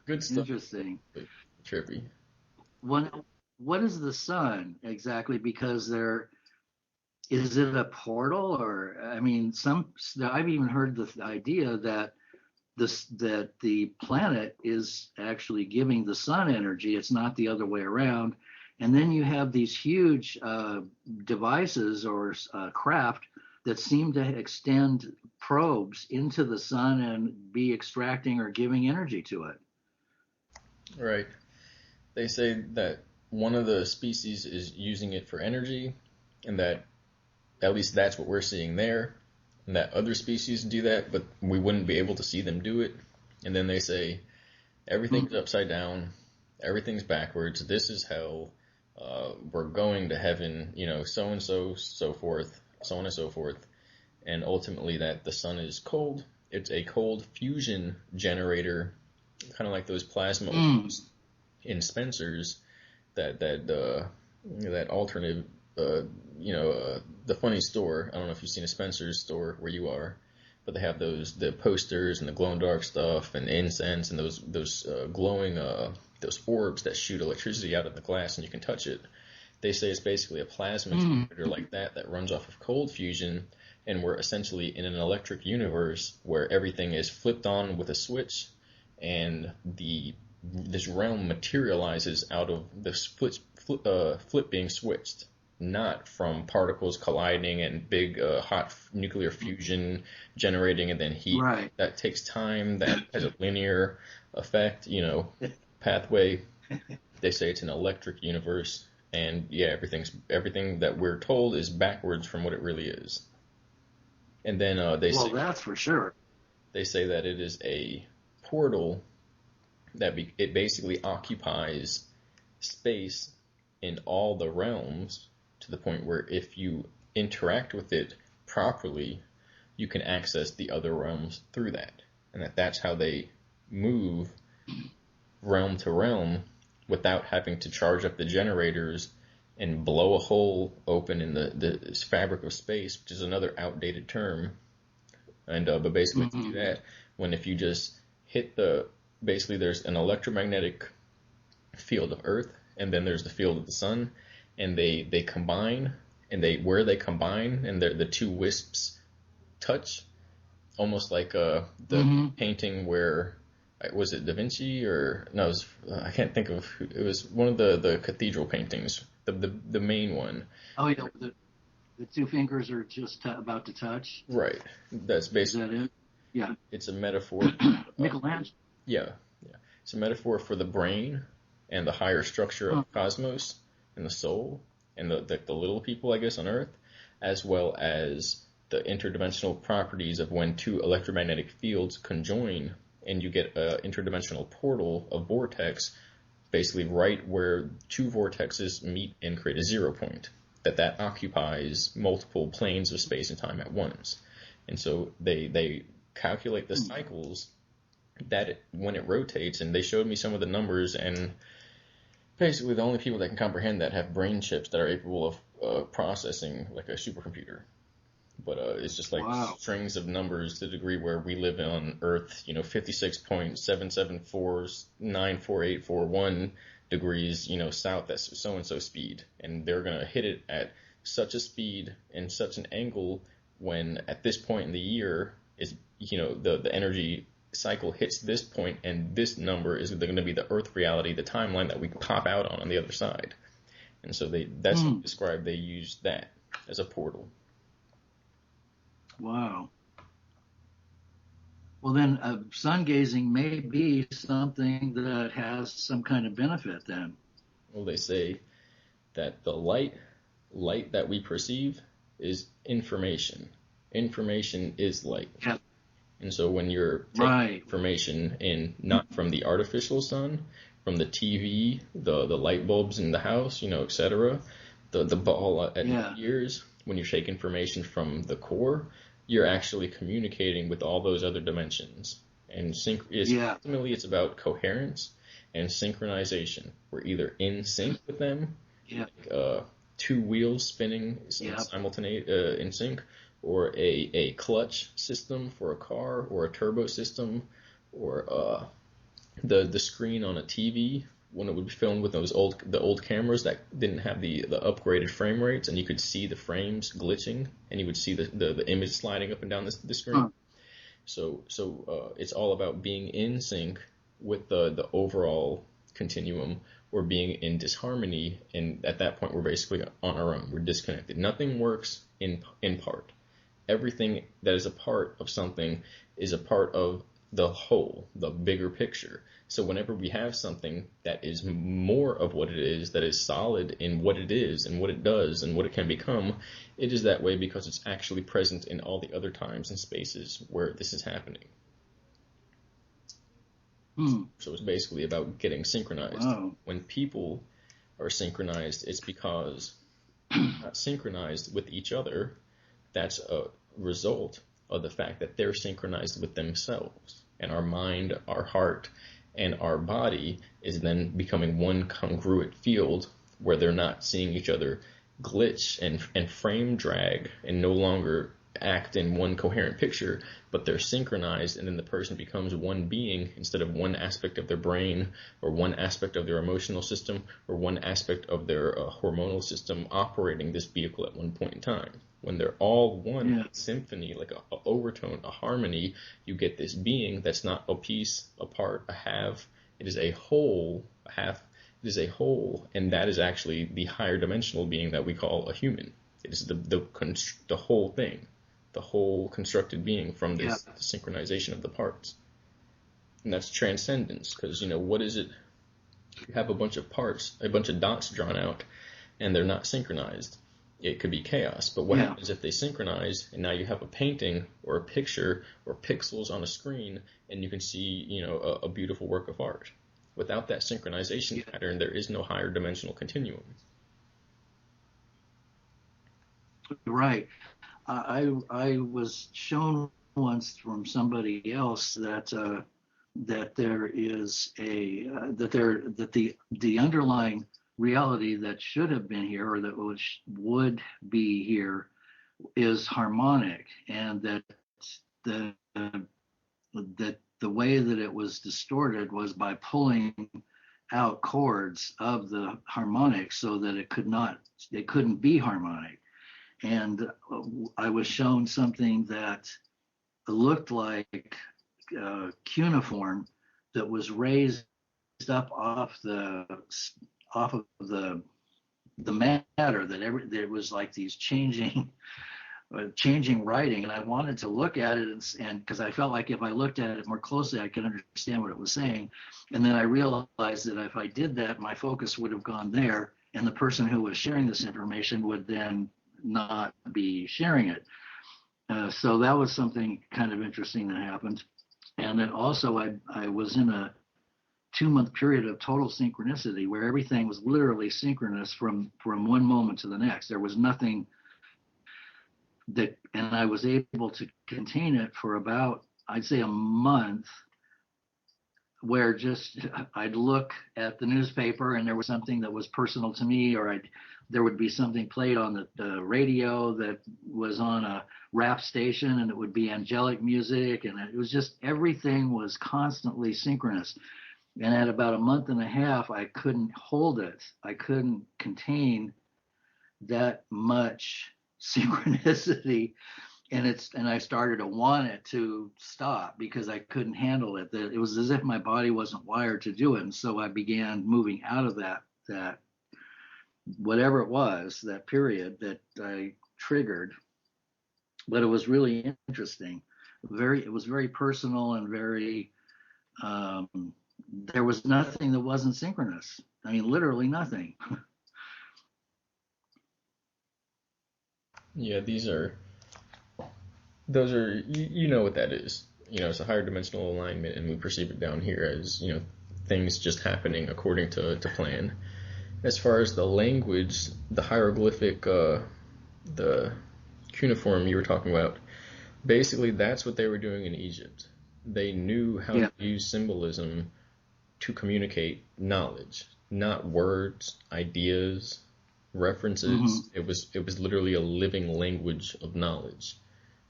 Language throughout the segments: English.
Good stuff. Interesting. Trippy. What what is the sun exactly? Because there is it a portal, or I mean, some I've even heard the idea that that the planet is actually giving the sun energy. It's not the other way around. And then you have these huge devices or craft that seem to extend probes into the sun and be extracting or giving energy to it. Right. They say that one of the species is using it for energy, and that at least that's what we're seeing there, and that other species do that, but we wouldn't be able to see them do it. And then they say everything's upside down, everything's backwards, this is hell, we're going to heaven, so and so, so forth, so on and so forth. And ultimately that the sun is cold. It's a cold fusion generator, kind of like those plasma in Spencer's, that alternative, the funny store. I don't know if you've seen a Spencer's store where you are, but they have the posters and the glow in the dark stuff and incense and those glowing those orbs that shoot electricity out of the glass and you can touch it. They say it's basically a plasma generator like that runs off of cold fusion, and we're essentially in an electric universe where everything is flipped on with a switch, and this realm materializes out of the flip being switched, not from particles colliding and big hot nuclear fusion generating and then heat. Right. That takes time. That has a linear effect, pathway. They say it's an electric universe, and yeah, everything that we're told is backwards from what it really is. And then well, that's for sure. They say that it is a portal that it basically occupies space in all the realms, to the point where if you interact with it properly, you can access the other realms through that. And that's how they move realm to realm without having to charge up the generators and blow a hole open in the fabric of space, which is another outdated term. And but basically to do that, if you just hit basically there's an electromagnetic field of Earth, and then there's the field of the sun, and they combine, and where they combine, and the two wisps touch, almost like the painting where, was it Da Vinci or no? I can't think of it was one of the cathedral paintings, the main one. Oh yeah, the two fingers are just about to touch. Right. That's basically. Is that it? Yeah. It's a metaphor. Michelangelo. Yeah. It's a metaphor for the brain and the higher structure of the cosmos and the soul and the little people, I guess, on Earth, as well as the interdimensional properties of when two electromagnetic fields conjoin and you get an interdimensional portal, a vortex, basically right where two vortexes meet and create a 0 point. That occupies multiple planes of space and time at once. And so they calculate the cycles that when it rotates, and they showed me some of the numbers, and basically the only people that can comprehend that have brain chips that are capable of processing like a supercomputer. But it's just like strings of numbers to the degree where we live on Earth, 56.774948841 degrees, south, that's so-and-so speed. And they're going to hit it at such a speed and such an angle when at this point in the year is, the energy cycle hits this point, and this number is going to be the Earth reality, the timeline that we pop out on the other side. And so that's described, they use that as a portal. Wow. Well, then sun gazing may be something that has some kind of benefit then. Well, they say that the light that we perceive is information. Information is light. Yeah. And so when you're taking information in, not from the artificial sun, from the TV, the light bulbs in the house, etc., the ball at your ears, when you take information from the core, you're actually communicating with all those other dimensions. And ultimately it's about coherence and synchronization. We're either in sync with them, like, two wheels spinning simultaneously in sync, or a clutch system for a car, or a turbo system, or the screen on a TV when it would be filmed with the old cameras that didn't have the upgraded frame rates, and you could see the frames glitching, and you would see the image sliding up and down the screen. Huh. So it's all about being in sync with the overall continuum, or being in disharmony, and at that point we're basically on our own. We're disconnected. Nothing works in part. Everything that is a part of something is a part of the whole, the bigger picture. So whenever we have something that is more of what it is, that is solid in what it is and what it does and what it can become, it is that way because it's actually present in all the other times and spaces where this is happening. So it's basically about getting synchronized. Wow. When people are synchronized, it's because not synchronized with each other. That's a result of the fact that they're synchronized with themselves. And our mind, our heart, and our body is then becoming one congruent field where they're not seeing each other glitch and frame drag and no longer act in one coherent picture, but they're synchronized, and then the person becomes one being instead of one aspect of their brain or one aspect of their emotional system or one aspect of their hormonal system operating this vehicle at one point in time. When they're all one symphony, like a overtone, a harmony, you get this being that's not a piece, a part, a half. It is a whole, a half. It is a whole, and that is actually the higher dimensional being that we call a human. It is the whole thing, the whole constructed being from this synchronization of the parts. And that's transcendence, because, what is it? You have a bunch of parts, a bunch of dots drawn out, and they're not synchronized. It could be chaos, but what happens if they synchronize, and now you have a painting or a picture or pixels on a screen, and you can see, a beautiful work of art. Without that synchronization pattern, there is no higher dimensional continuum. Right. I was shown once from somebody else that there is that the underlying reality that should have been here, or that would be here, is harmonic, and that the way that it was distorted was by pulling out chords of the harmonic so that it couldn't be harmonic. And I was shown something that looked like cuneiform that was raised up off of the matter, that it was like these changing writing, and I wanted to look at it, and because I felt like if I looked at it more closely, I could understand what it was saying. And then I realized that if I did that, my focus would have gone there, and the person who was sharing this information would then not be sharing it. So that was something kind of interesting that happened. And then also I was in a 2-month period of total synchronicity where everything was literally synchronous from one moment to the next. There was nothing and I was able to contain it for about, I'd say, a month, where just I'd look at the newspaper and there was something that was personal to me, or there would be something played on the radio that was on a rap station, and it would be angelic music, and it was just, everything was constantly synchronous. And at about a month and a half, I couldn't hold it. I couldn't contain that much synchronicity, and I started to want it to stop because I couldn't handle it. It was as if my body wasn't wired to do it, and so I began moving out of that whatever it was, that period that I triggered. But it was really interesting. It was very personal and very. There was nothing that wasn't synchronous. I mean, literally nothing. Yeah, those are, you know what that is. It's a higher dimensional alignment, and we perceive it down here as, things just happening according to plan. As far as the language, the hieroglyphic, the cuneiform you were talking about, basically that's what they were doing in Egypt. They knew how to use symbolism to communicate knowledge, not words, ideas, references. It was literally a living language of knowledge.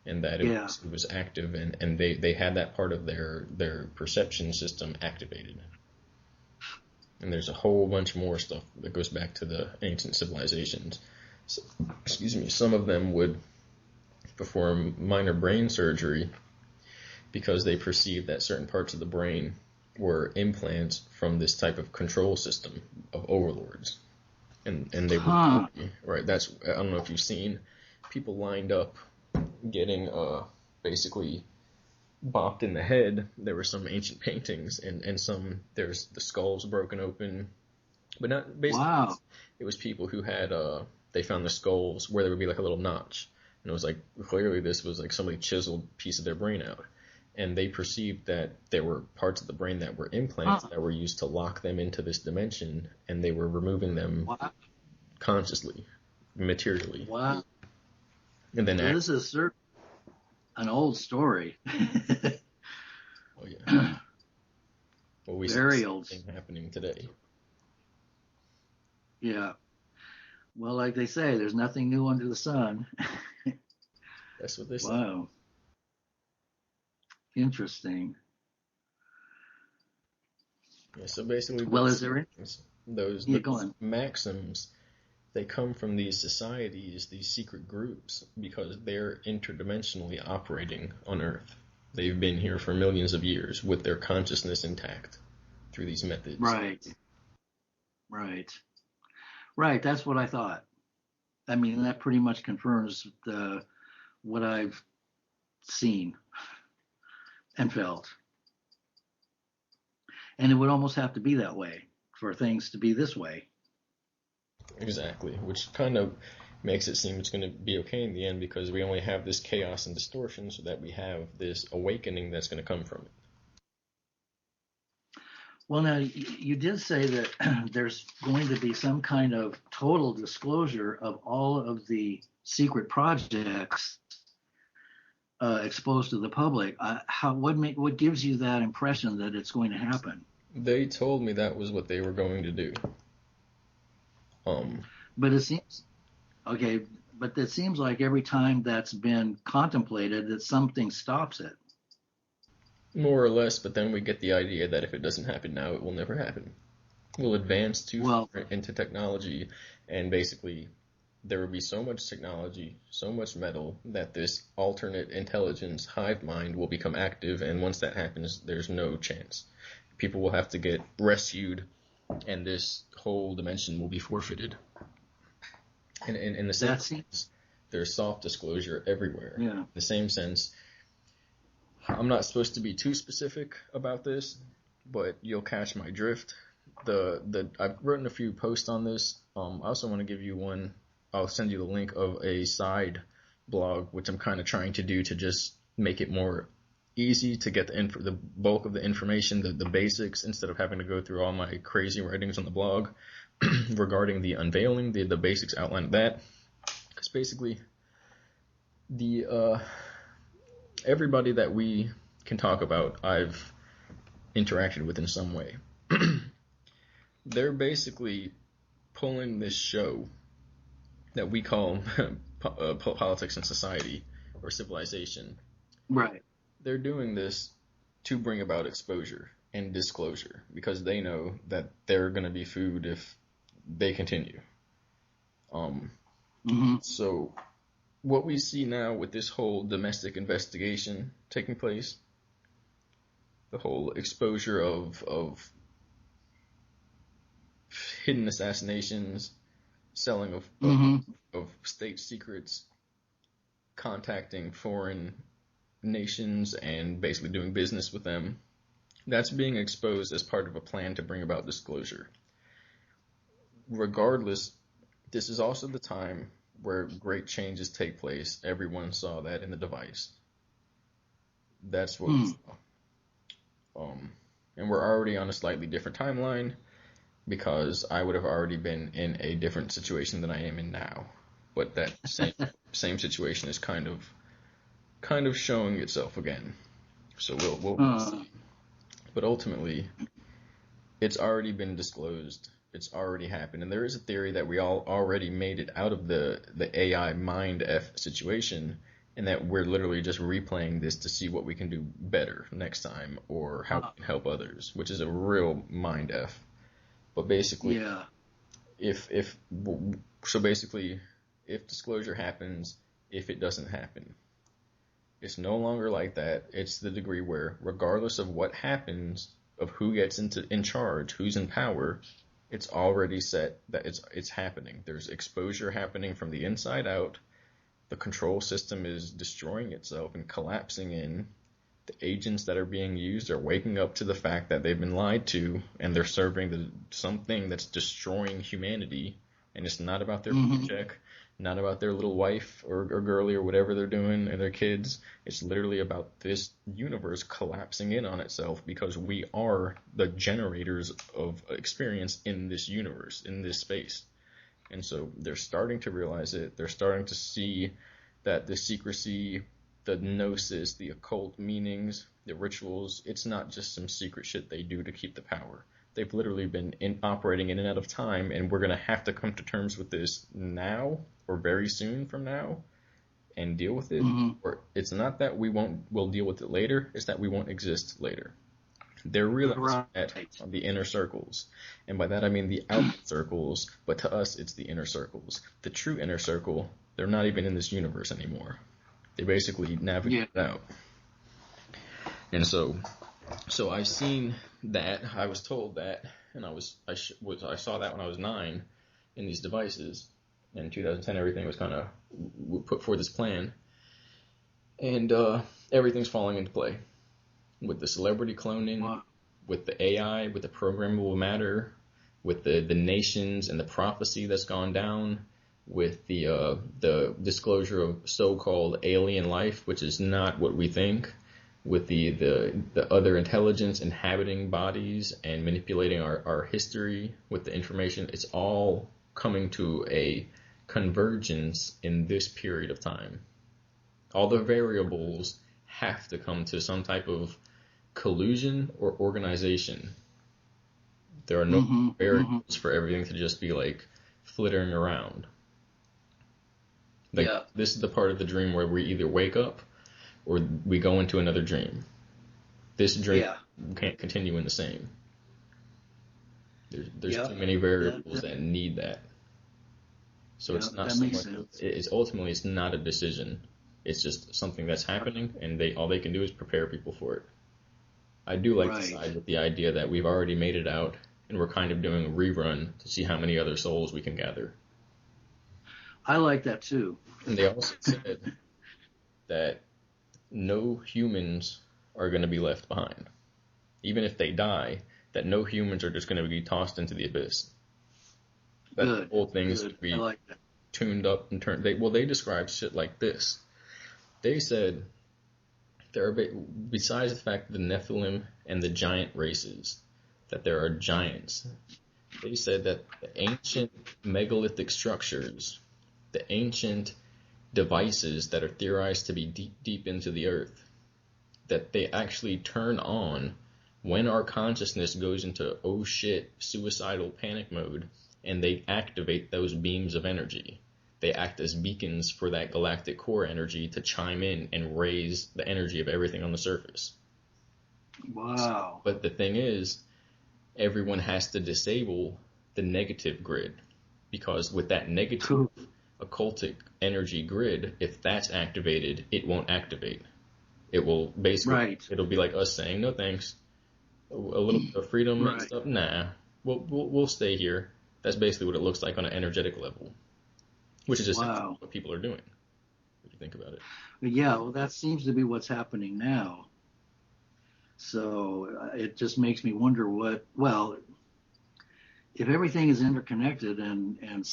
and that Yeah. it was active, and they had that part of their perception system activated. And there's a whole bunch more stuff that goes back to the ancient civilizations. So, excuse me, some of them would perform minor brain surgery because they perceived that certain parts of the brain were implants from this type of control system of overlords. And they would, right, that's, I don't know if you've seen people lined up getting basically bopped in the head. There were some ancient paintings, and some, there's the skulls broken open, but not basically. Wow. It was people who had they found the skulls where there would be like a little notch, and it was like clearly this was like somebody chiseled a piece of their brain out, and they perceived that there were parts of the brain that were implants that were used to lock them into this dimension, and they were removing them consciously, materially. Wow. And then So this is an old story. Oh yeah. Well, we Very see the old. same thing happening today. Yeah. Well, like they say, there's nothing new under the sun. That's what they say. Wow. Interesting. Yeah, so basically, Well, is there those maxims, they come from these societies, these secret groups, because they're interdimensionally operating on Earth. They've been here for millions of years with their consciousness intact through these methods. Right. That's what I thought. I mean, that pretty much confirms what I've seen and felt. And it would almost have to be that way for things to be this way. Exactly, which kind of makes it seem it's going to be okay in the end, because we only have this chaos and distortion so that we have this awakening that's going to come from it. Well, now, you did say that there's going to be some kind of total disclosure of all of the secret projects exposed to the public. What gives you that impression that it's going to happen? They told me that was what they were going to do. But it seems okay. But it seems like every time that's been contemplated, that something stops it. More or less, but then we get the idea that if it doesn't happen now, it will never happen. We'll advance too far into technology, and basically there will be so much technology, so much metal, that this alternate intelligence hive mind will become active, and once that happens, there's no chance. People will have to get rescued, and this whole dimension will be forfeited. And in the same sense, there's soft disclosure everywhere. Yeah. In the same sense, I'm not supposed to be too specific about this, but you'll catch my drift. I've written a few posts on this. I also want to give you one. I'll send you the link of a side blog, which I'm kind of trying to do to just make it more easy to get the bulk of the information, the basics, instead of having to go through all my crazy writings on the blog regarding the unveiling, the basics outline of that. Because basically, everybody that we can talk about, I've interacted with in some way. They're basically pulling this show that we call politics and society, or civilization. Right. They're doing this to bring about exposure and disclosure, because they know that they're going to be food if they continue. So what we see now with this whole domestic investigation taking place, the whole exposure of hidden assassinations, selling of state secrets, contacting foreign nations and basically doing business with them, that's being exposed as part of a plan to bring about disclosure. Regardless, this is also the time where great changes take place. Everyone saw that in the device. That's what we saw. And we're already on a slightly different timeline, because I would have already been in a different situation than I am in now. But that same situation is kind of showing itself again. So we'll see. But ultimately, it's already been disclosed. It's already happened. And there is a theory that we all already made it out of the AI mind F situation, and that we're literally just replaying this to see what we can do better next time or how we can help others, which is a real mind f. But basically, Yeah. if so basically, if disclosure happens, if it doesn't happen, it's no longer like that. It's the degree where, regardless of what happens, of who gets in charge, who's in power, it's already set that it's happening. There's exposure happening from the inside out. The control system is destroying itself and collapsing in. The agents that are being used are waking up to the fact that they've been lied to, and they're serving something that's destroying humanity. And it's not about their paycheck, not about their little wife or girlie or whatever they're doing and their kids. It's literally about this universe collapsing in on itself because we are the generators of experience in this universe, in this space. And so they're starting to realize it. They're starting to see that the secrecy, the gnosis, the occult meanings, the rituals, it's not just some secret shit they do to keep the power. They've literally been operating in and out of time, and we're going to have to come to terms with this now or very soon from now and deal with it. Or it's not that we'll deal with it later, it's that we won't exist later. They're realizing that on the inner circles. And by that I mean the outer circles, but to us it's the inner circles. The true inner circle, they're not even in this universe anymore. They basically navigate it out. And so I've seen that, I was told that, and I saw that when I was 9 in these devices. In 2010 everything was kind of put forth this plan. And everything's falling into play. With the celebrity cloning, with the AI, with the programmable matter, with the nations and the prophecy that's gone down, with the disclosure of so-called alien life, which is not what we think, with the other intelligence inhabiting bodies and manipulating our history with the information, it's all coming to a convergence in this period of time. All the variables have to come to some type of collusion or organization. There are no variables for everything to just be like flittering around. Like this is the part of the dream where we either wake up or we go into another dream. This dream can't continue in the same. There's too many variables that need that. So it's not so much. It's ultimately it's not a decision. It's just something that's happening, and all they can do is prepare people for it. I do like to side with the idea that we've already made it out, and we're kind of doing a rerun to see how many other souls we can gather. I like that too. And they also said that no humans are going to be left behind. Even if they die, that no humans are just going to be tossed into the abyss. That the whole thing is to be tuned up and turned. They described shit like this. They said there are, besides the fact that the Nephilim and the giant races, that there are giants. They said that the ancient megalithic structures, the ancient devices that are theorized to be deep, deep into the earth, that they actually turn on when our consciousness goes into, oh shit, suicidal panic mode, and they activate those beams of energy. They act as beacons for that galactic core energy to chime in and raise the energy of everything on the surface. Wow. But the thing is, everyone has to disable the negative grid, because with that negative occultic energy grid, if that's activated, it won't activate. It will basically, it'll be like us saying, no thanks, a little bit of freedom and stuff, nah, we'll stay here. That's basically what it looks like on an energetic level, which is essentially what people are doing, if you think about it. Yeah, well, that seems to be what's happening now. So it just makes me wonder if everything is interconnected and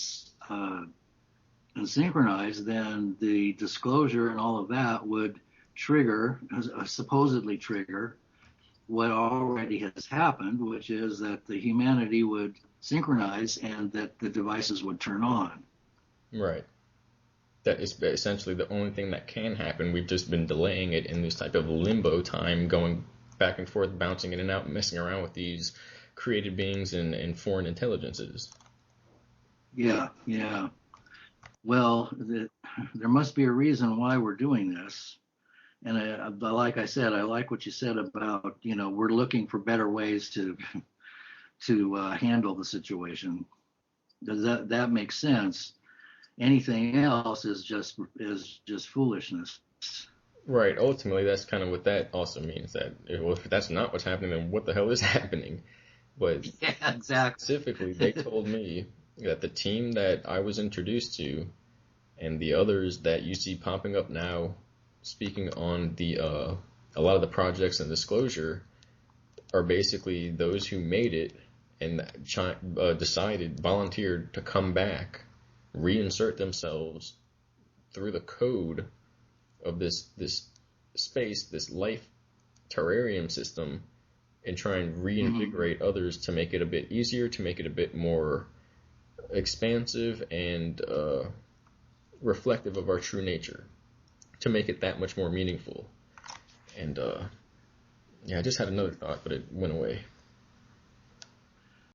synchronized, then the disclosure and all of that would supposedly trigger what already has happened, which is that the humanity would synchronize and that the devices would turn on. Right. That is essentially the only thing that can happen. We've just been delaying it in this type of limbo time, going back and forth, bouncing in and out, messing around with these created beings and foreign intelligences. Yeah, yeah. well, there must be a reason why we're doing this. And like I said, I like what you said about, we're looking for better ways to handle the situation. That makes sense. Anything else is just foolishness. Right. Ultimately, that's kind of what that also means. That if that's not what's happening, then what the hell is happening? But Yeah, exactly. specifically, they told me that the team that I was introduced to and the others that you see popping up now, speaking on the a lot of the projects and disclosure, are basically those who made it and decided, volunteered to come back, reinsert themselves through the code of this space, this life terrarium system, and try and Hmm. reinvigorate others to make it a bit easier, to make it a bit more expansive and reflective of our true nature, to make it that much more meaningful. And yeah, I just had another thought, but it went away.